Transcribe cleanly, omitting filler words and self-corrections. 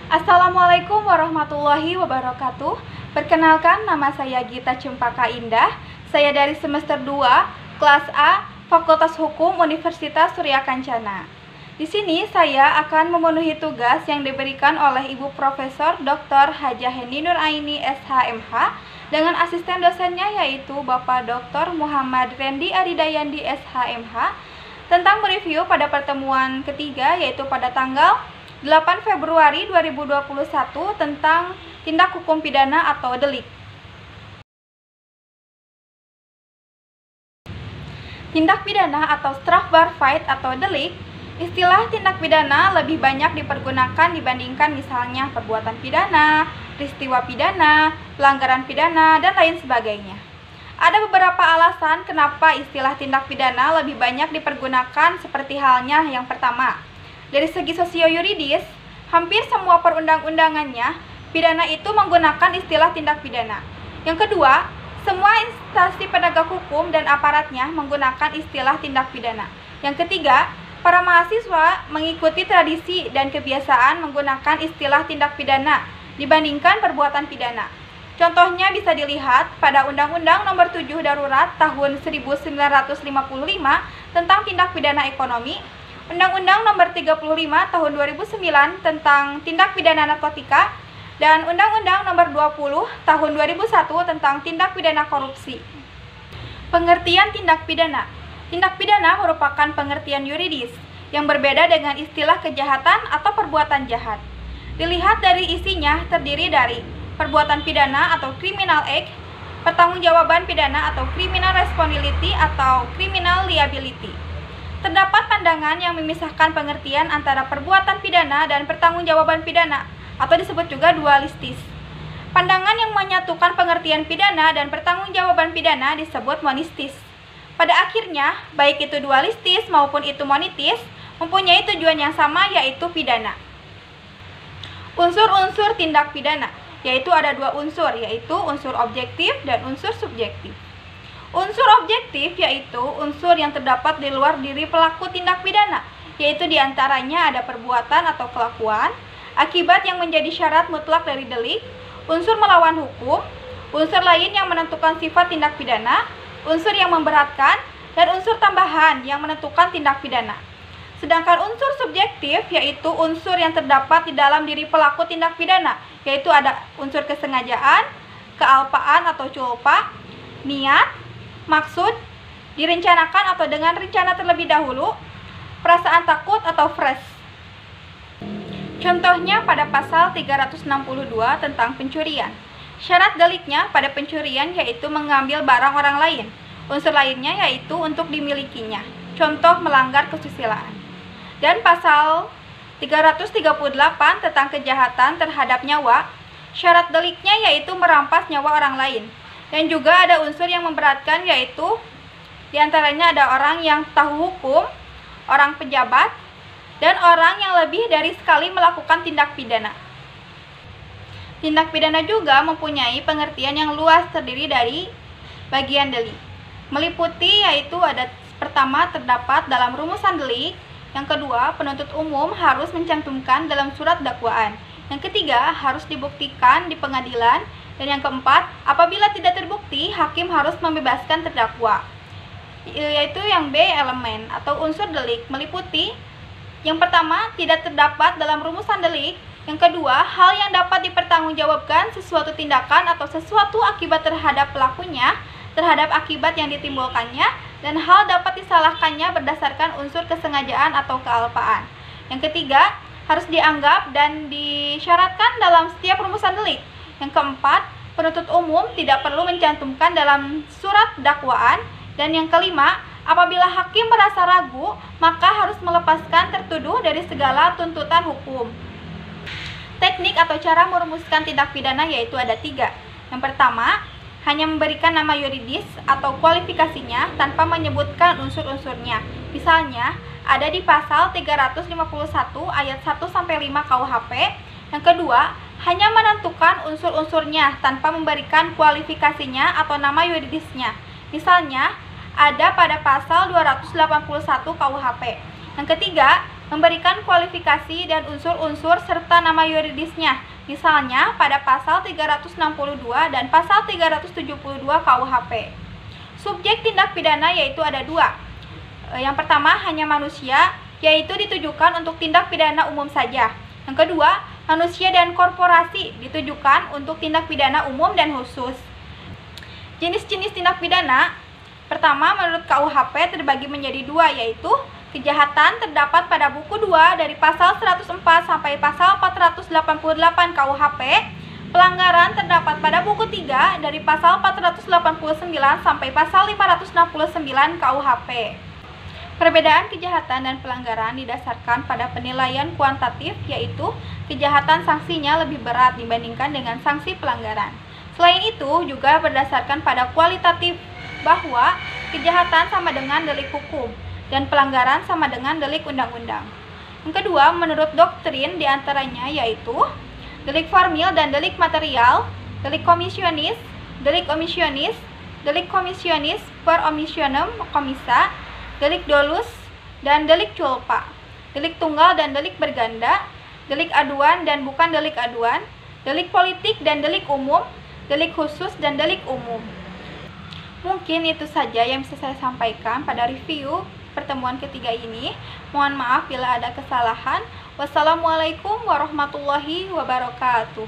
Assalamualaikum warahmatullahi wabarakatuh. Perkenalkan, nama saya Gita Cempaka Indah. Saya dari semester 2, kelas A, Fakultas Hukum Universitas Surya Kencana. Di sini saya akan memenuhi tugas yang diberikan oleh Ibu Profesor Dr. Hajah Heni Nuraini SHMH dengan asisten dosennya yaitu Bapak Dr. Muhammad Rendi Aridayandi SHMH tentang mereview pada pertemuan ketiga yaitu pada tanggal 8 Februari 2021 tentang tindak hukum pidana atau delik. Tindak pidana atau strafbar fight atau delik, istilah tindak pidana lebih banyak dipergunakan dibandingkan misalnya perbuatan pidana, peristiwa pidana, pelanggaran pidana, dan lain sebagainya. Ada beberapa alasan kenapa istilah tindak pidana lebih banyak dipergunakan seperti halnya yang pertama. Dari segi sosio-yuridis, hampir semua perundang-undangannya, pidana itu menggunakan istilah tindak pidana. Yang kedua, semua instansi penegak hukum dan aparatnya menggunakan istilah tindak pidana. Yang ketiga, para mahasiswa mengikuti tradisi dan kebiasaan menggunakan istilah tindak pidana dibandingkan perbuatan pidana. Contohnya bisa dilihat pada Undang-Undang Nomor 7 Darurat Tahun 1955 tentang tindak pidana ekonomi, Undang-Undang Nomor 35 Tahun 2009 tentang tindak pidana narkotika, dan Undang-Undang Nomor 20 Tahun 2001 tentang tindak pidana korupsi. Pengertian tindak pidana. Tindak pidana merupakan pengertian yuridis yang berbeda dengan istilah kejahatan atau perbuatan jahat. Dilihat dari isinya terdiri dari perbuatan pidana atau criminal act, pertanggungjawaban pidana atau criminal responsibility atau criminal liability. Terdapat pandangan yang memisahkan pengertian antara perbuatan pidana dan pertanggungjawaban pidana atau disebut juga dualistis. Pandangan yang menyatukan pengertian pidana dan pertanggungjawaban pidana disebut monistis. Pada akhirnya, baik itu dualistis maupun itu monitis mempunyai tujuan yang sama yaitu pidana. Unsur-unsur tindak pidana, yaitu ada dua unsur, yaitu unsur objektif dan unsur subjektif. Unsur objektif yaitu unsur yang terdapat di luar diri pelaku tindak pidana, yaitu diantaranya ada perbuatan atau kelakuan, akibat yang menjadi syarat mutlak dari delik, unsur melawan hukum, unsur lain yang menentukan sifat tindak pidana, unsur yang memberatkan, dan unsur tambahan yang menentukan tindak pidana. Sedangkan unsur subjektif yaitu unsur yang terdapat di dalam diri pelaku tindak pidana, yaitu ada unsur kesengajaan, kealpaan atau culpa, niat, maksud, direncanakan atau dengan rencana terlebih dahulu, perasaan takut atau fresh. Contohnya pada pasal 362 tentang pencurian. Syarat deliknya pada pencurian yaitu mengambil barang orang lain. Unsur lainnya yaitu untuk dimilikinya. Contoh melanggar kesusilaan. Dan pasal 338 tentang kejahatan terhadap nyawa. Syarat deliknya yaitu merampas nyawa orang lain. Dan juga ada unsur yang memberatkan yaitu diantaranya ada orang yang tahu hukum, orang pejabat, dan orang yang lebih dari sekali melakukan tindak pidana. Tindak pidana juga mempunyai pengertian yang luas terdiri dari bagian delik. Meliputi yaitu ada pertama terdapat dalam rumusan delik, yang kedua penuntut umum harus mencantumkan dalam surat dakwaan, yang ketiga harus dibuktikan di pengadilan, dan yang keempat, apabila tidak terbukti, hakim harus membebaskan terdakwa. Yaitu yang B elemen atau unsur delik meliputi yang pertama, tidak terdapat dalam rumusan delik. Yang kedua, hal yang dapat dipertanggungjawabkan sesuatu tindakan atau sesuatu akibat terhadap pelakunya, terhadap akibat yang ditimbulkannya, dan hal dapat disalahkannya berdasarkan unsur kesengajaan atau kealpaan. Yang ketiga, harus dianggap dan disyaratkan dalam setiap rumusan delik. Yang keempat, penuntut umum tidak perlu mencantumkan dalam surat dakwaan. Dan yang kelima, apabila hakim merasa ragu, maka harus melepaskan tertuduh dari segala tuntutan hukum. Teknik atau cara merumuskan tindak pidana yaitu ada tiga. Yang pertama, hanya memberikan nama yuridis atau kualifikasinya tanpa menyebutkan unsur-unsurnya. Misalnya, ada di pasal 351 ayat 1-5 KUHP. Yang kedua, hanya menentukan unsur-unsurnya tanpa memberikan kualifikasinya atau nama yuridisnya. Misalnya, ada pada pasal 281 KUHP. Yang ketiga, memberikan kualifikasi dan unsur-unsur serta nama yuridisnya. Misalnya pada pasal 362 dan pasal 372 KUHP. Subjek tindak pidana yaitu ada dua. Yang pertama hanya manusia, yaitu ditujukan untuk tindak pidana umum saja. Yang kedua, manusia dan korporasi ditujukan untuk tindak pidana umum dan khusus. Jenis-jenis tindak pidana pertama menurut KUHP terbagi menjadi dua, yaitu kejahatan terdapat pada buku 2 dari pasal 104 sampai pasal 488 KUHP. Pelanggaran terdapat pada buku 3 dari pasal 489 sampai pasal 569 KUHP. Perbedaan kejahatan dan pelanggaran didasarkan pada penilaian kuantitatif, yaitu kejahatan sanksinya lebih berat dibandingkan dengan sanksi pelanggaran. Selain itu juga berdasarkan pada kualitatif, bahwa kejahatan sama dengan delik hukum dan pelanggaran sama dengan delik undang-undang. Yang kedua, menurut doktrin diantaranya yaitu delik formil dan delik material, delik komisionis, delik omisionis, delik komisionis per omissionem komissa, delik dolus dan delik culpa, delik tunggal dan delik berganda, delik aduan dan bukan delik aduan, delik politik dan delik umum, delik khusus dan delik umum. Mungkin itu saja yang bisa saya sampaikan pada review pertemuan ketiga ini. Mohon maaf bila ada kesalahan. Wassalamualaikum warahmatullahi wabarakatuh.